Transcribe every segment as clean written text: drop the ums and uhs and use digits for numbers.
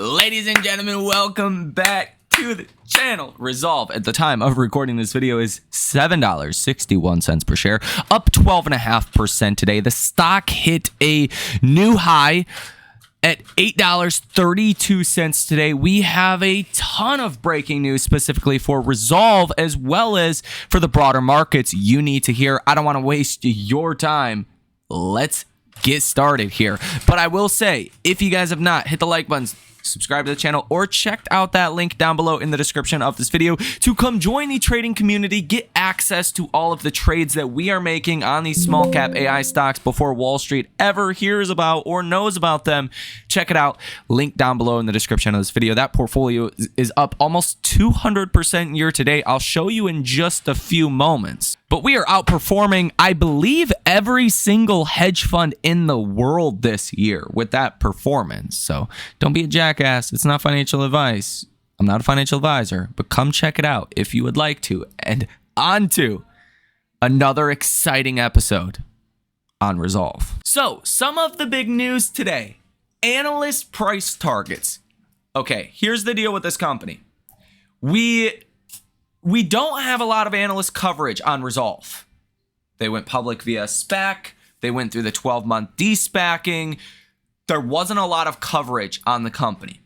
Ladies and gentlemen, welcome back to the channel. Rezolve at the time of recording this video is $7.61 per share, up 12.5% today. The stock hit a new high at $8.32 today. We have a ton of breaking news specifically for Rezolve as well as for the broader markets you need to hear. I don't want to waste your time. Let's get started here. But I will say, if you guys have not hit the like button, subscribe to the channel, or checked out that link down below in the description of this video to come join the trading community, get access to all of the trades that we are making on these small cap AI stocks before Wall Street ever hears about or knows about them. Check it out. Link down below in the description of this video. That portfolio is up almost 200% year to date. I'll show you in just a few moments. But we are outperforming, I believe, every single hedge fund in the world this year with that performance. So don't be a jackass. It's not financial advice. I'm not a financial advisor, but come check it out if you would like to. And on to another exciting episode on Rezolve. So some of the big news today. Analyst price targets. Okay, here's the deal with this company. We don't have a lot of analyst coverage on Rezolve. They went public via SPAC. They went through the 12-month de-SPACing. There wasn't a lot of coverage on the company.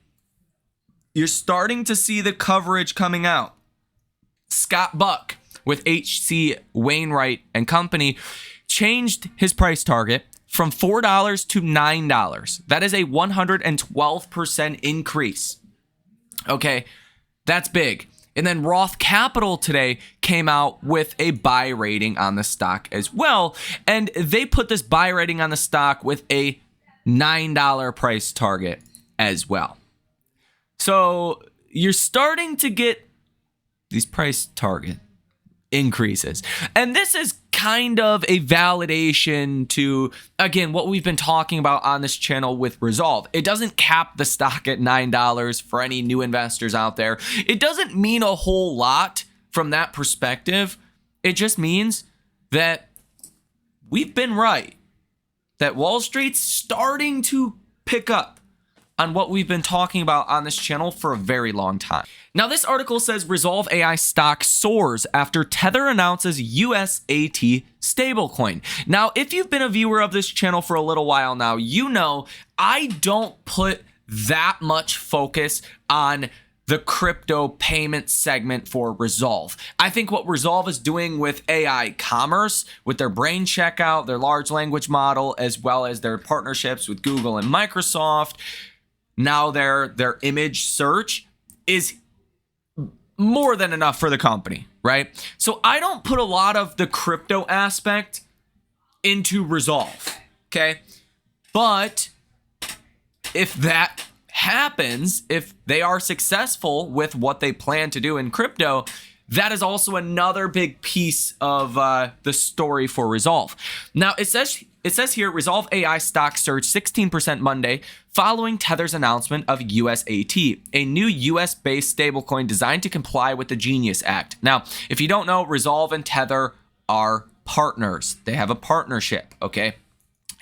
You're starting to see the coverage coming out. Scott Buck with H.C. Wainwright and Company changed his price target from $4 to $9. That is a 112% increase. Okay, that's big. And then Roth Capital today came out with a buy rating on the stock as well. And they put this buy rating on the stock with a $9 price target as well. So you're starting to get these price target increases. And this is kind of a validation to, again, what we've been talking about on this channel with Rezolve. It doesn't cap the stock at $9 for any new investors out there. It doesn't mean a whole lot from that perspective. It just means that we've been right, that Wall Street's starting to pick up on what we've been talking about on this channel for a very long time. Now, this article says Rezolve AI stock soars after Tether announces USAT stablecoin. Now, if you've been a viewer of this channel for a little while now, you know I don't put that much focus on the crypto payment segment for Rezolve. I think what Rezolve is doing with AI commerce, with their brain checkout, their large language model, as well as their partnerships with Google and Microsoft, now their image search is more than enough for the company, right? So I don't put a lot of the crypto aspect into Rezolve, okay? But if that happens, if they are successful with what they plan to do in crypto, that is also another big piece of the story for Rezolve. Now, it says here, Rezolve AI stock surged 16% Monday following Tether's announcement of USAT, a new US-based stablecoin designed to comply with the Genius Act. Now, if you don't know, Rezolve and Tether are partners. They have a partnership, okay?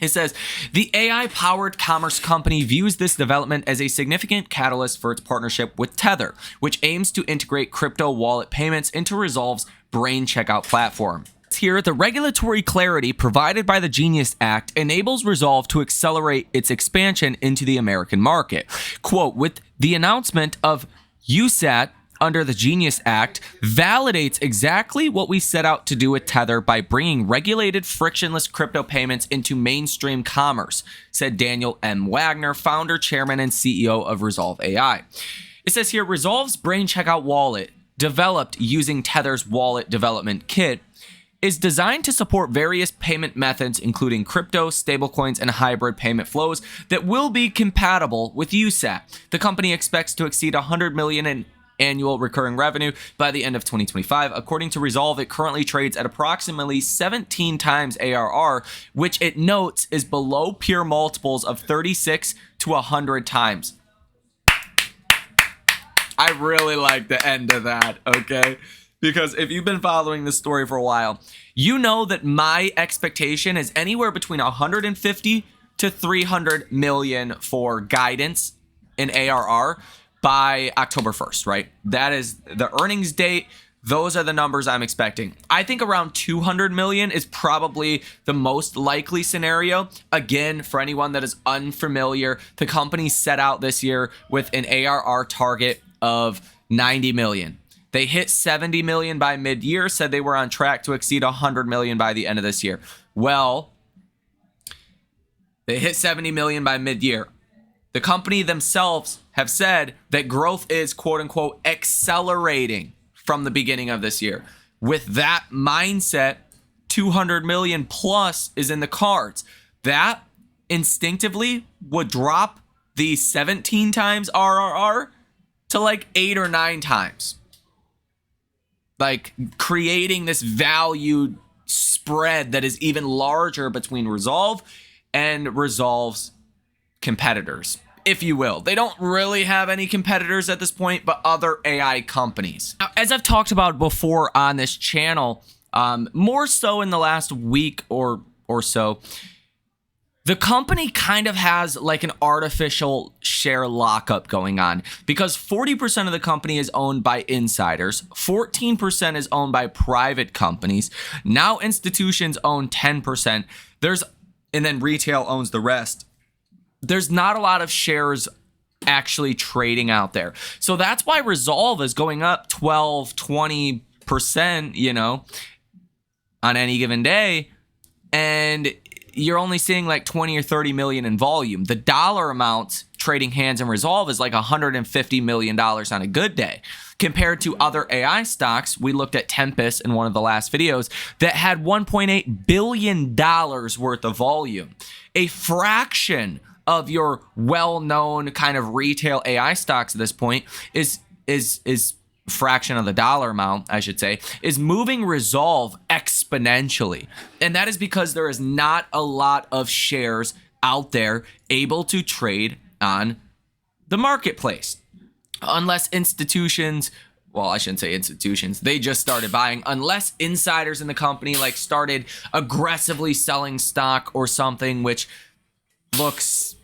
It says, the AI-powered commerce company views this development as a significant catalyst for its partnership with Tether, which aims to integrate crypto wallet payments into Rezolve's brain checkout platform. Here, the regulatory clarity provided by the Genius Act enables Rezolve to accelerate its expansion into the American market. Quote, with the announcement of USAT under the Genius Act validates exactly what we set out to do with Tether by bringing regulated, frictionless crypto payments into mainstream commerce, said Daniel M. Wagner, founder, chairman, and CEO of Rezolve AI. It says here, Rezolve's brain checkout wallet, developed using Tether's wallet development kit, is designed to support various payment methods, including crypto, stablecoins, and hybrid payment flows that will be compatible with USAT. The company expects to exceed $100 million in annual recurring revenue by the end of 2025. According to Rezolve, it currently trades at approximately 17 times ARR, which it notes is below peer multiples of 36 to 100 times. I really like the end of that, okay? Because if you've been following this story for a while, you know that my expectation is anywhere between 150 to 300 million for guidance in ARR by October 1st, right? That is the earnings date. Those are the numbers I'm expecting. I think around 200 million is probably the most likely scenario. Again, for anyone that is unfamiliar, the company set out this year with an ARR target of 90 million. They hit 70 million by mid-year, said they were on track to exceed 100 million by the end of this year. Well, they hit 70 million by mid-year. The company themselves have said that growth is quote unquote accelerating from the beginning of this year. With that mindset, 200 million plus is in the cards. That instinctively would drop the 17 times RRR to like 8 or 9 times. Like creating this value spread that is even larger between Rezolve and Rezolve's competitors, if you will. They don't really have any competitors at this point, but other AI companies. Now, as I've talked about before on this channel, more so in the last week or so, the company kind of has like an artificial share lockup going on because 40% of the company is owned by insiders, 14% is owned by private companies. Now institutions own 10%. And then retail owns the rest. There's not a lot of shares actually trading out there. So that's why Rezolve is going up 12, 20%, on any given day. And you're only seeing like 20 or 30 million in volume. The dollar amount trading hands in Rezolve is like $150 million on a good day. Compared to other AI stocks, we looked at Tempest in one of the last videos that had $1.8 billion worth of volume. A fraction of your well-known kind of retail AI stocks at this point is fraction of the dollar amount, I should say, is moving Rezolve exponentially. And that is because there is not a lot of shares out there able to trade on the marketplace. Unless institutions, well, I shouldn't say institutions, they just started buying. Unless insiders in the company like started aggressively selling stock or something, which looks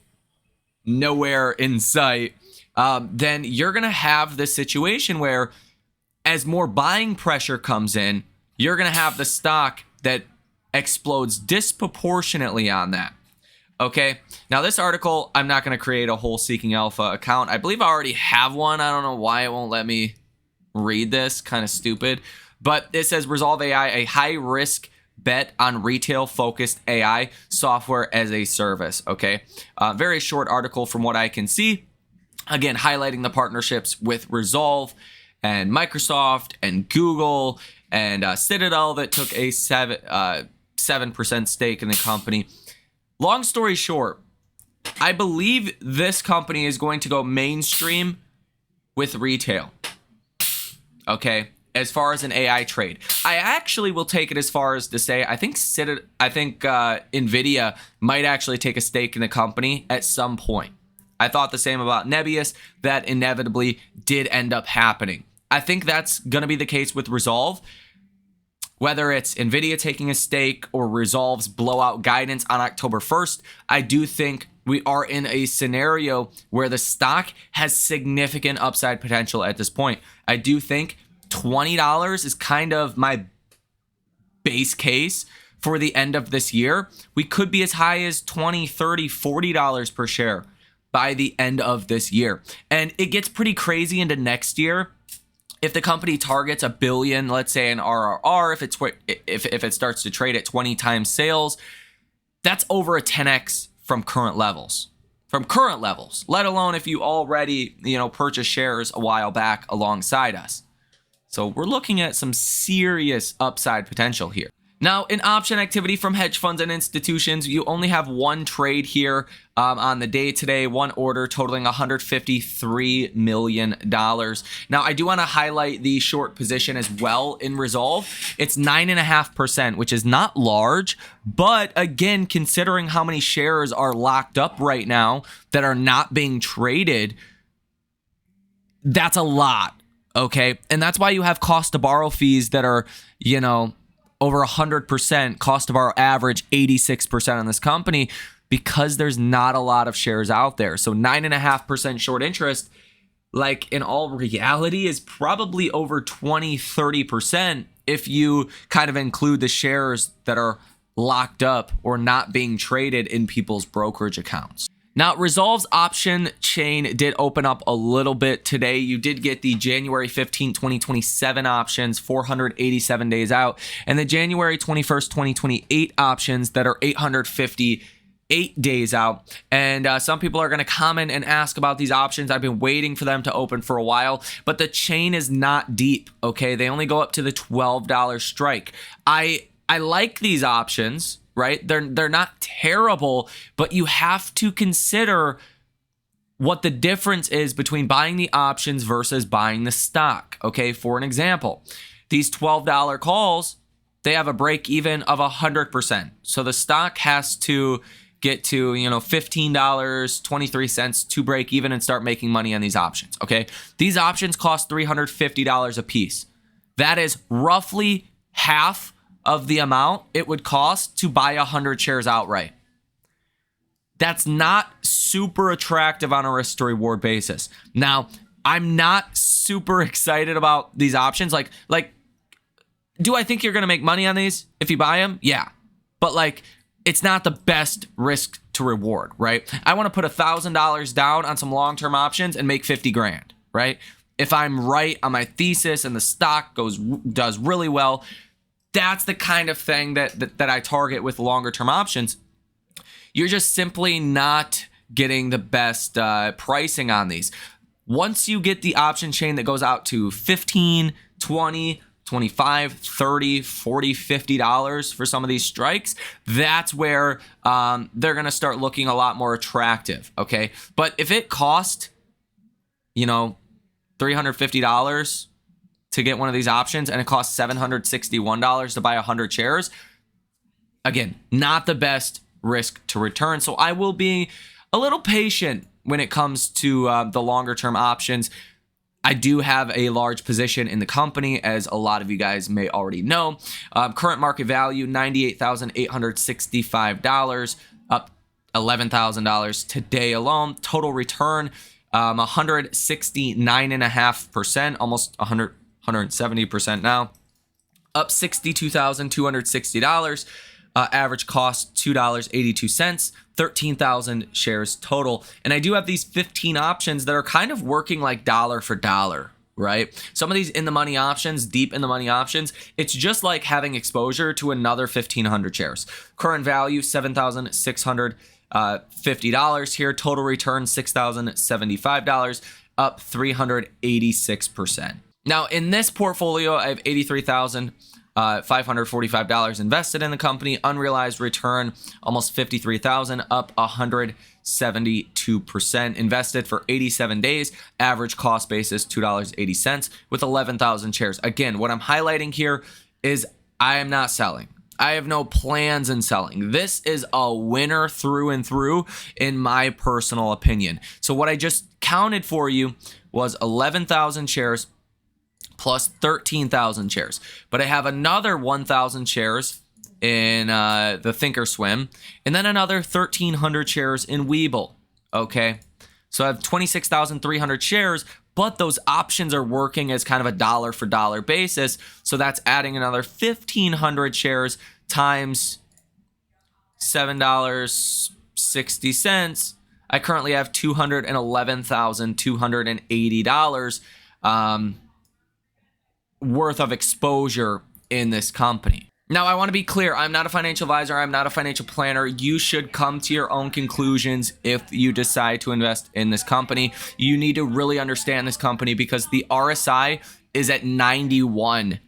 nowhere in sight, then you're going to have this situation where as more buying pressure comes in, you're going to have the stock that explodes disproportionately on that. Okay, now this article, I'm not going to create a whole Seeking Alpha account. I believe I already have one. I don't know why it won't let me read this. Kind of stupid. But it says Rezolve AI, a high-risk bet on retail-focused AI software as a service. Okay, very short article from what I can see. Again, highlighting the partnerships with Rezolve and Microsoft and Google and Citadel that took a 7% stake in the company. Long story short, I believe this company is going to go mainstream with retail. Okay, as far as an AI trade, I actually will take it as far as to say I think Nvidia might actually take a stake in the company at some point. I thought the same about Nebius. That inevitably did end up happening. I think that's going to be the case with Rezolve. Whether it's Nvidia taking a stake or Rezolve's blowout guidance on October 1st, I do think we are in a scenario where the stock has significant upside potential at this point. I do think $20 is kind of my base case for the end of this year. We could be as high as $20, $30, $40 per share by the end of this year. And it gets pretty crazy into next year. If the company targets $1 billion, let's say in RRR, if it starts to trade at 20 times sales, that's over a 10x from current levels. Let alone if you already, purchased shares a while back alongside us. So we're looking at some serious upside potential here. Now, in option activity from hedge funds and institutions, you only have one trade here on the day today, one order totaling $153 million. Now, I do want to highlight the short position as well in Rezolve. It's 9.5%, which is not large, but again, considering how many shares are locked up right now that are not being traded, that's a lot, okay? And that's why you have cost to borrow fees that are, over 100%, cost to borrow average 86% on this company. because there's not a lot of shares out there. So 9.5% short interest, like in all reality, is probably over 20-30% if you kind of include the shares that are locked up or not being traded in people's brokerage accounts. Now, Rezolve's option chain did open up a little bit today. You did get the January 15, 2027 options, 487 days out, and the January 21st, 2028 options that are 858 days out. And some people are going to comment and ask about these options. I've been waiting for them to open for a while, but the chain is not deep, okay? They only go up to the $12 strike. I like these options, right? They're not terrible, but you have to consider what the difference is between buying the options versus buying the stock. Okay, for an example, these $12 calls, they have a break even of 100%. So the stock has to get to, $15.23 to break even and start making money on these options. Okay, these options cost $350 a piece. That is roughly half of the amount it would cost to buy 100 shares outright. That's not super attractive on a risk to reward basis. Now, I'm not super excited about these options. Like, do I think you're going to make money on these if you buy them? Yeah. But it's not the best risk to reward, right? I want to put $1,000 down on some long-term options and make 50 grand, right? If I'm right on my thesis and the stock does really well, that's the kind of thing that I target with longer term options. You're just simply not getting the best pricing on these. Once you get the option chain that goes out to 15, 20, 25, 30, 40, $50 for some of these strikes, that's where they're going to start looking a lot more attractive, okay? But if it cost, $350 to get one of these options and it costs $761 to buy 100 shares, again, not the best risk to return. So I will be a little patient when it comes to the longer term options. I do have a large position in the company, as a lot of you guys may already know. Current market value, $98,865, up $11,000 today alone. Total return, 169.5%, almost 170% now, up $62,260. Average cost $2.82, 13,000 shares total. And I do have these 15 options that are kind of working like dollar for dollar, right? Some of these in the money options, deep in the money options, it's just like having exposure to another 1,500 shares. Current value $7,650 here. Total return $6,075, up 386%. Now, in this portfolio, I have $83,545 invested in the company. Unrealized return, almost $53,000, up 172%. Invested for 87 days. Average cost basis, $2.80, with 11,000 shares. Again, what I'm highlighting here is I am not selling. I have no plans in selling. This is a winner through and through, in my personal opinion. So what I just counted for you was 11,000 shares plus 13,000 shares. But I have another 1,000 shares in the Thinkorswim, and then another 1,300 shares in Webull. Okay, so I have 26,300 shares, but those options are working as kind of a dollar for dollar basis. So that's adding another 1,500 shares times $7.60. I currently have $211,280 worth of exposure in this company. Now, I want to be clear. I'm not a financial advisor. I'm not a financial planner. You should come to your own conclusions if you decide to invest in this company. You need to really understand this company because the RSI is at 91.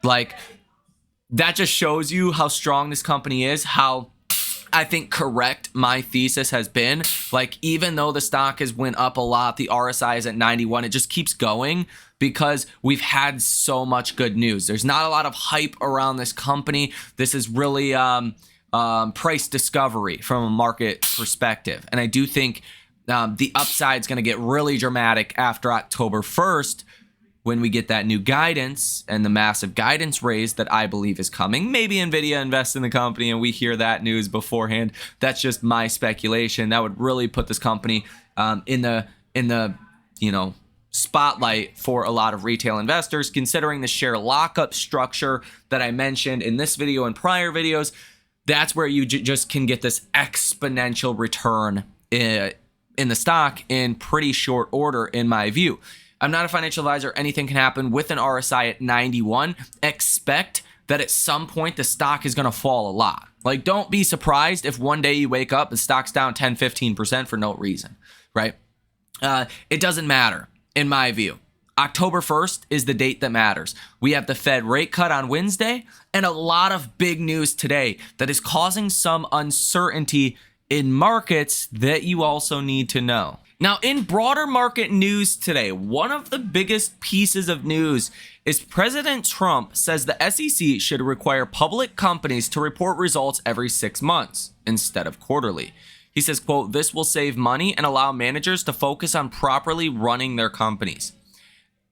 That just shows you how strong this company is, how I think correct my thesis has been. Even though the stock has went up a lot, the RSI is at 91. It just keeps going because we've had so much good news. There's not a lot of hype around this company. This is really price discovery from a market perspective. And I do think the upside is going to get really dramatic after October 1st when we get that new guidance and the massive guidance raise that I believe is coming, maybe Nvidia invests in the company and we hear that news beforehand. That's just my speculation. That would really put this company in the spotlight for a lot of retail investors, considering the share lockup structure that I mentioned in this video and prior videos. That's where you just can get this exponential return in the stock in pretty short order, in my view. I'm not a financial advisor. Anything can happen with an RSI at 91. Expect that at some point the stock is going to fall a lot. Like, don't be surprised if one day you wake up and stock's down 10, 15% for no reason, right? It doesn't matter, in my view. October 1st is the date that matters. We have the Fed rate cut on Wednesday and a lot of big news today that is causing some uncertainty in markets that you also need to know. Now, in broader market news today, one of the biggest pieces of news is President Trump says the SEC should require public companies to report results every 6 months instead of quarterly. He says, quote, "This will save money and allow managers to focus on properly running their companies."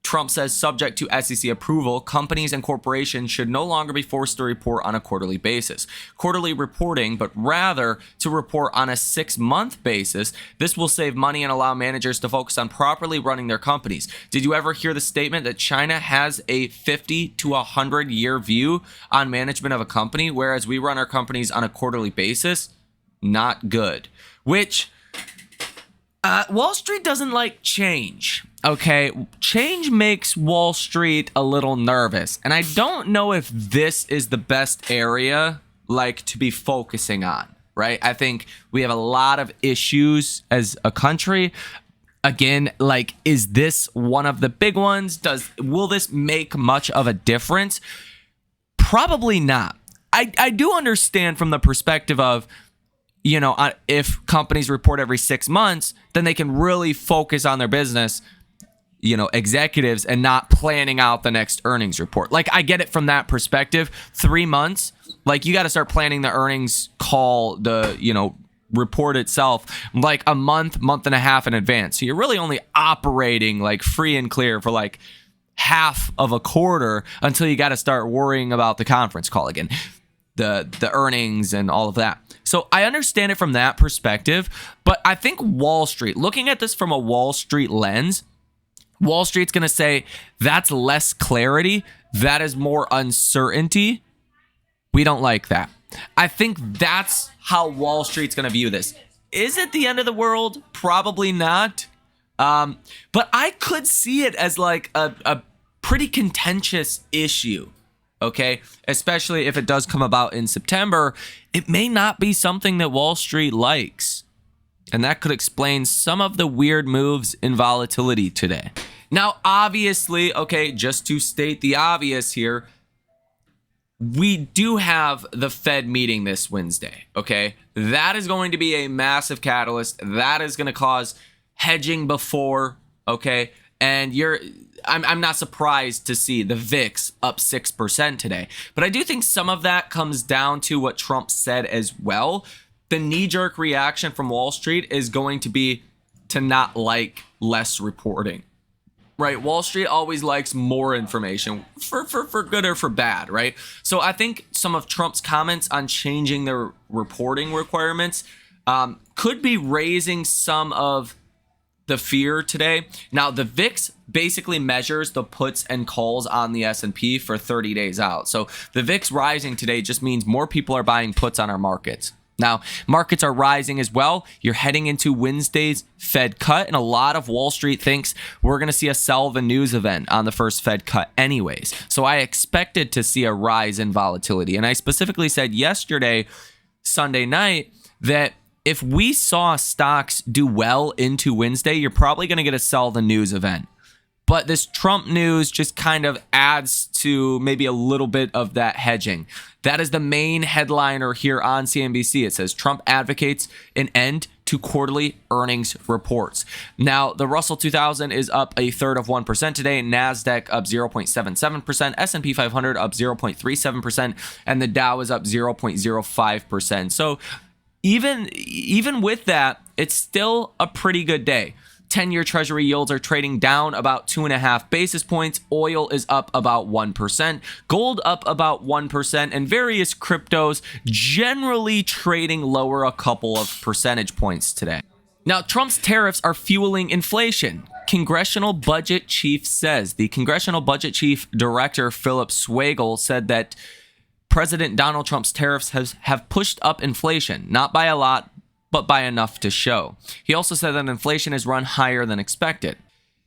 Trump says, subject to SEC approval, companies and corporations should no longer be forced to report on a quarterly basis. Quarterly reporting, but rather to report on a 6-month basis. This will save money and allow managers to focus on properly running their companies. Did you ever hear the statement that China has a 50 to 100-year view on management of a company, whereas we run our companies on a quarterly basis? Not good. Which Wall Street doesn't like change. Okay, change makes Wall Street a little nervous, and I don't know if this is the best area to be focusing on, right? I think we have a lot of issues as a country. Again, is this one of the big ones? Will this make much of a difference? Probably not. I do understand from the perspective of, if companies report every 6 months, then they can really focus on their business, executives, and not planning out the next earnings report. I get it from that perspective. 3 months, you got to start planning the earnings call, the, report itself, a month and a half in advance. So you're really only operating free and clear for half of a quarter until you got to start worrying about the conference call again, the earnings and all of that. So I understand it from that perspective, but I think Wall Street, looking at this from a Wall Street lens, Wall Street's going to say that's less clarity. That is more uncertainty. We don't like that. I think that's how Wall Street's going to view this. Is it the end of the world? Probably not. But I could see it as a pretty contentious issue. Okay, especially if it does come about in September, it may not be something that Wall Street likes. And that could explain some of the weird moves in volatility today. Now, obviously, okay, just to state the obvious here, we do have the Fed meeting this Wednesday, okay? That is going to be a massive catalyst. That is going to cause hedging before, okay? And I'm not surprised to see the VIX up 6% today. But I do think some of that comes down to what Trump said as well. The knee-jerk reaction from Wall Street is going to be to not like less reporting, right? Wall Street always likes more information for good or for bad, right? So I think some of Trump's comments on changing their reporting requirements could be raising some of the fear today. Now, the VIX basically measures the puts and calls on the S&P for 30 days out. So the VIX rising today just means more people are buying puts on our markets. Now, markets are rising as well. You're heading into Wednesday's Fed cut, and a lot of Wall Street thinks we're going to see a sell the news event on the first Fed cut anyways. So I expected to see a rise in volatility. And I specifically said yesterday, Sunday night, that if we saw stocks do well into Wednesday, you're probably going to get a sell the news event. But this Trump news just kind of adds to maybe a little bit of that hedging. That is the main headliner here on CNBC. It says Trump advocates an end to quarterly earnings reports. Now, the Russell 2000 is up 1/3% today. NASDAQ up 0.77%. S&P 500 up 0.37%. And the Dow is up 0.05%. So even with that, it's still a pretty good day. 10-year treasury yields are trading down about 2.5 basis points. Oil is up about 1%. Gold up about 1%. And various cryptos generally trading lower a couple of percentage points today. Now, Trump's tariffs are fueling inflation. Congressional Budget Chief says. The Congressional Budget Chief Director, Philip Swagel, said that President Donald Trump's tariffs have pushed up inflation, not by a lot, but by enough to show. He also said that inflation has run higher than expected.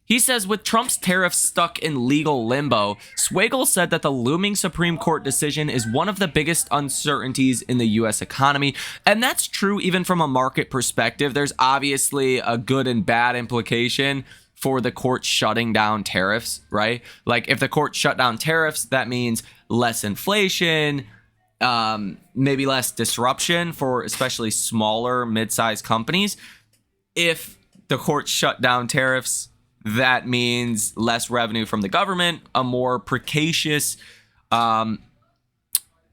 He says with Trump's tariffs stuck in legal limbo, Swagel said that the looming Supreme Court decision is one of the biggest uncertainties in the U.S. economy. And that's true even from a market perspective. There's obviously a good and bad implication for the court shutting down tariffs, right? Like if the court shut down tariffs, that means less inflation, maybe less disruption for especially smaller mid-sized companies. If the court shut down tariffs, that means less revenue from the government, a more precarious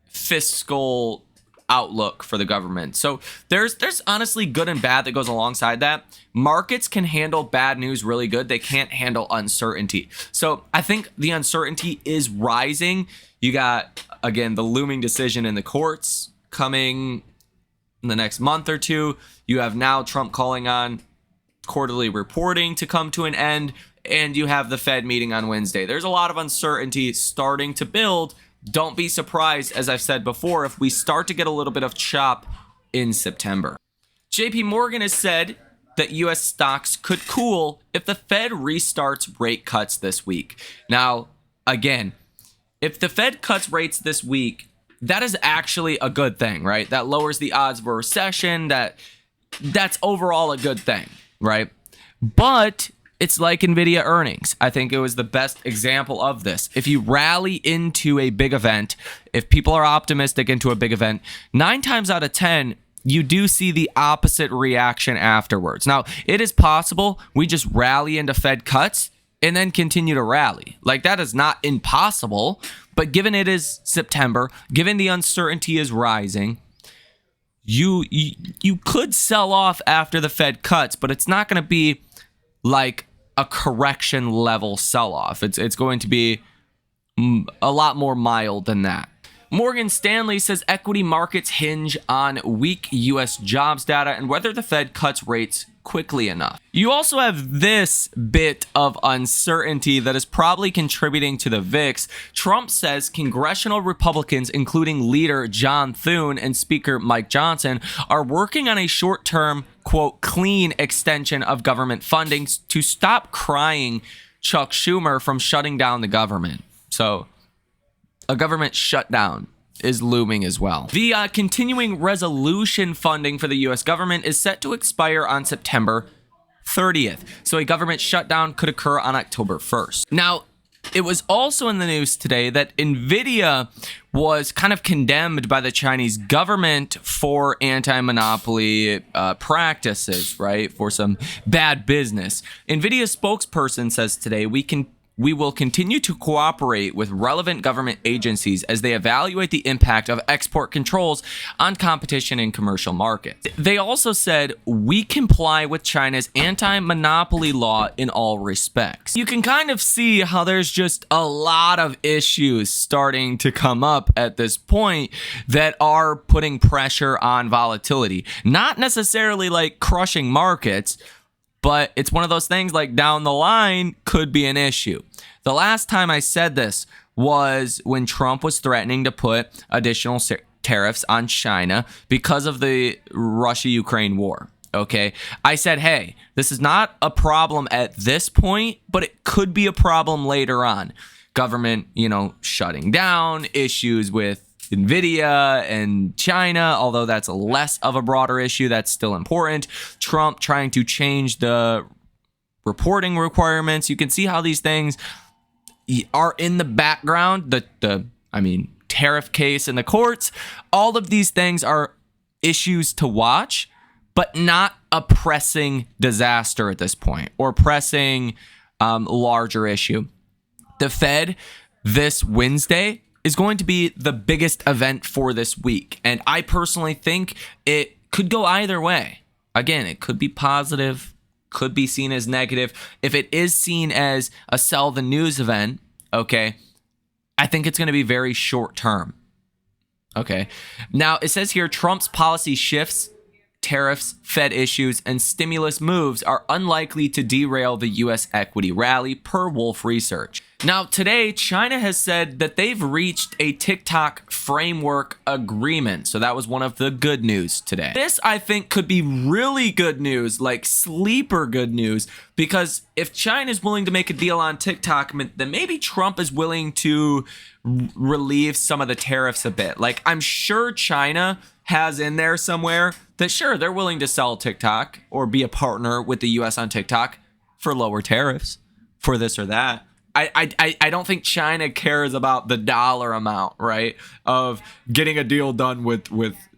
fiscal outlook for the government. So there's honestly good and bad that goes alongside that. Markets can handle bad news really good. They can't handle uncertainty. So I think the uncertainty is rising. You got, again, the looming decision in the courts coming in the next month or two. You have now Trump calling on quarterly reporting to come to an end, and you have the Fed meeting on Wednesday. There's a lot of uncertainty starting to build. Don't be surprised, as I've said before, if we start to get a little bit of chop in September. JP Morgan has said that U.S. stocks could cool if the Fed restarts rate cuts this week. Now, again, if the Fed cuts rates this week, that is actually a good thing, right? That lowers the odds of a recession. That's overall a good thing, right? But it's like NVIDIA earnings. I think it was the best example of this. If you rally into a big event, if people are optimistic into a big event, 9 times out of 10, you do see the opposite reaction afterwards. Now, it is possible we just rally into Fed cuts and then continue to rally. Like, that is not impossible, but given it is September, given the uncertainty is rising, you could sell off after the Fed cuts, but it's not going to be like a correction level sell-off. It's going to be a lot more mild than that. Morgan Stanley says equity markets hinge on weak U.S. jobs data and whether the Fed cuts rates quickly enough. You also have this bit of uncertainty that is probably contributing to the VIX. Trump says congressional Republicans, including leader John Thune and Speaker Mike Johnson, are working on a short-term, quote, clean extension of government funding to stop crying Chuck Schumer from shutting down the government. So a government shutdown is looming as well. The continuing resolution funding for the U.S. government is set to expire on September 30th. So a government shutdown could occur on October 1st. Now, it was also in the news today that NVIDIA was kind of condemned by the Chinese government for anti-monopoly practices, right? For some bad business. NVIDIA's spokesperson says today, we will continue to cooperate with relevant government agencies as they evaluate the impact of export controls on competition in commercial markets. They also said, we comply with China's anti-monopoly law in all respects. You can kind of see how there's just a lot of issues starting to come up at this point that are putting pressure on volatility. Not necessarily like crushing markets, but it's one of those things like down the line could be an issue. The last time I said this was when Trump was threatening to put additional tariffs on China because of the Russia-Ukraine war. Okay, I said, hey, this is not a problem at this point, but it could be a problem later on. Government, shutting down, issues with NVIDIA and China, although that's less of a broader issue, that's still important. Trump trying to change the reporting requirements. You can see how these things are in the background. The tariff case in the courts. All of these things are issues to watch, but not a pressing disaster at this point or pressing larger issue. The Fed this Wednesday is going to be the biggest event for this week. And I personally think it could go either way. Again, it could be positive, could be seen as negative. If it is seen as a sell the news event, okay, I think it's going to be very short term. Okay. Now, it says here Trump's policy shifts, tariffs, Fed issues, and stimulus moves are unlikely to derail the U.S. equity rally, per Wolfe Research. Now, today, China has said that they've reached a TikTok framework agreement. So that was one of the good news today. This, I think, could be really good news, like sleeper good news, because if China is willing to make a deal on TikTok, then maybe Trump is willing to relieve some of the tariffs a bit. Like, I'm sure China has in there somewhere that, sure, they're willing to sell TikTok or be a partner with the U.S. on TikTok for lower tariffs for this or that. I don't think China cares about the dollar amount, right, of getting a deal done with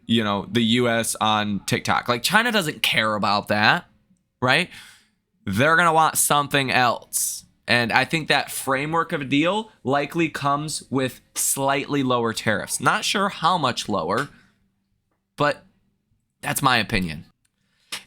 you know, the U.S. on TikTok. Like, China doesn't care about that, right? They're going to want something else. And I think that framework of a deal likely comes with slightly lower tariffs. Not sure how much lower, but that's my opinion.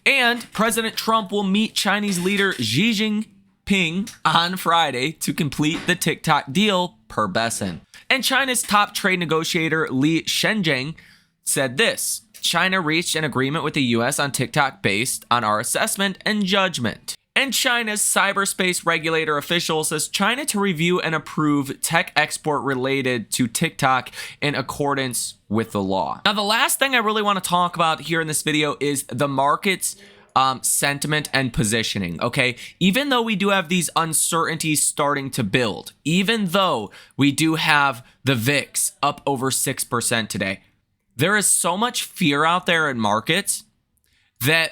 And President Trump will meet Chinese leader Xi Jinping on Friday to complete the TikTok deal, per Besson. And China's top trade negotiator Li Shenzheng said this: China reached an agreement with the U.S. on TikTok based on our assessment and judgment. And China's cyberspace regulator official says China to review and approve tech export related to TikTok in accordance with the law. Now, the last thing I really want to talk about here in this video is the market's sentiment and positioning, okay? Even though we do have these uncertainties starting to build, even though we do have the VIX up over 6% today, there is so much fear out there in markets that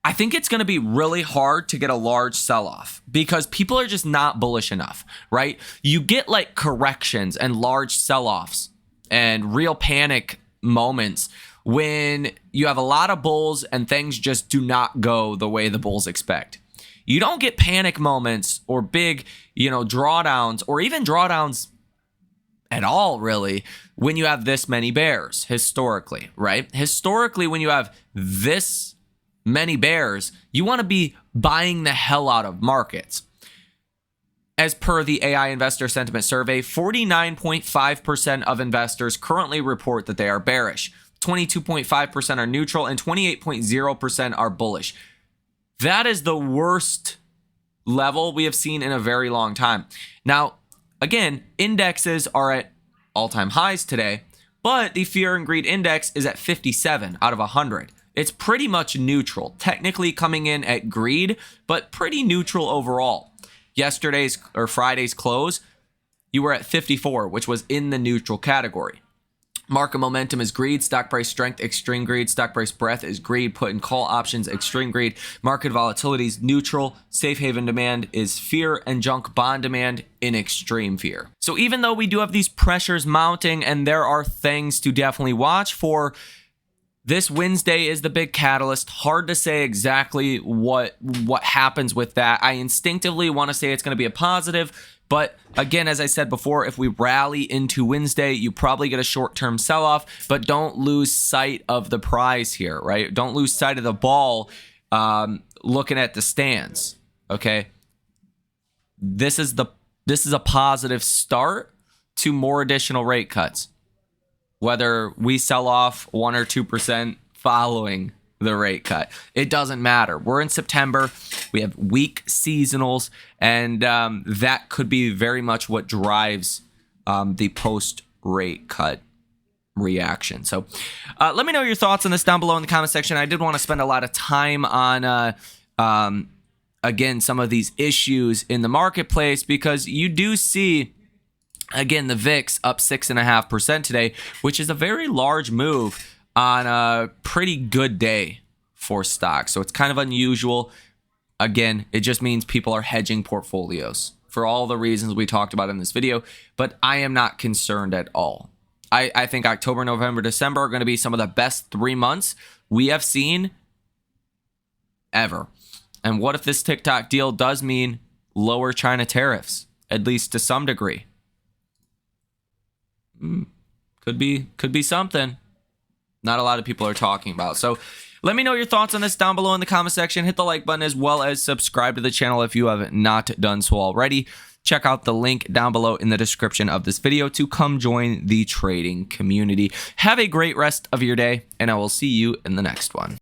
I think it's going to be really hard to get a large sell-off because people are just not bullish enough, right? You get like corrections and large sell-offs and real panic moments when you have a lot of bulls and things just do not go the way the bulls expect. You don't get panic moments or big, you know, drawdowns or even drawdowns at all, really, when you have this many bears historically, right? Historically, when you have this many bears, you want to be buying the hell out of markets. As per the AI Investor Sentiment Survey, 49.5% of investors currently report that they are bearish. 22.5% are neutral, and 28.0% are bullish. That is the worst level we have seen in a very long time. Now, again, indexes are at all-time highs today, but the Fear and Greed Index is at 57 out of 100. It's pretty much neutral, technically coming in at greed, but pretty neutral overall. Yesterday's or Friday's close, you were at 54, which was in the neutral category. Market momentum is greed, stock price strength, extreme greed, stock price breadth is greed, put and call options, extreme greed, market volatility is neutral, safe haven demand is fear, and junk bond demand in extreme fear. So even though we do have these pressures mounting and there are things to definitely watch for, this Wednesday is the big catalyst. Hard to say exactly what happens with that. I instinctively want to say it's going to be a positive. But again, as I said before, if we rally into Wednesday, you probably get a short-term sell-off, but don't lose sight of the prize here, right? Don't lose sight of the ball looking at the stands, okay? This is a positive start to more additional rate cuts, whether we sell off 1 or 2% following the rate cut. It doesn't matter. We're in September. We have weak seasonals, and that could be very much what drives the post-rate cut reaction. So let me know your thoughts on this down below in the comment section. I did want to spend a lot of time on, again, some of these issues in the marketplace because you do see, again, the VIX up 6.5% today, which is a very large move on a pretty good day for stocks. So it's kind of unusual. Again, it just means people are hedging portfolios for all the reasons we talked about in this video, but I am not concerned at all. I think October, November, December are going to be some of the best 3 months we have seen ever. And what if this TikTok deal does mean lower China tariffs, at least to some degree? Could be something. Not a lot of people are talking about. So Let me know your thoughts on this down below in the comment section. Hit the like button as well as subscribe to the channel if you have not done so already. Check out the link down below in the description of this video to come join the trading community. Have a great rest of your day, and I will see you in the next one.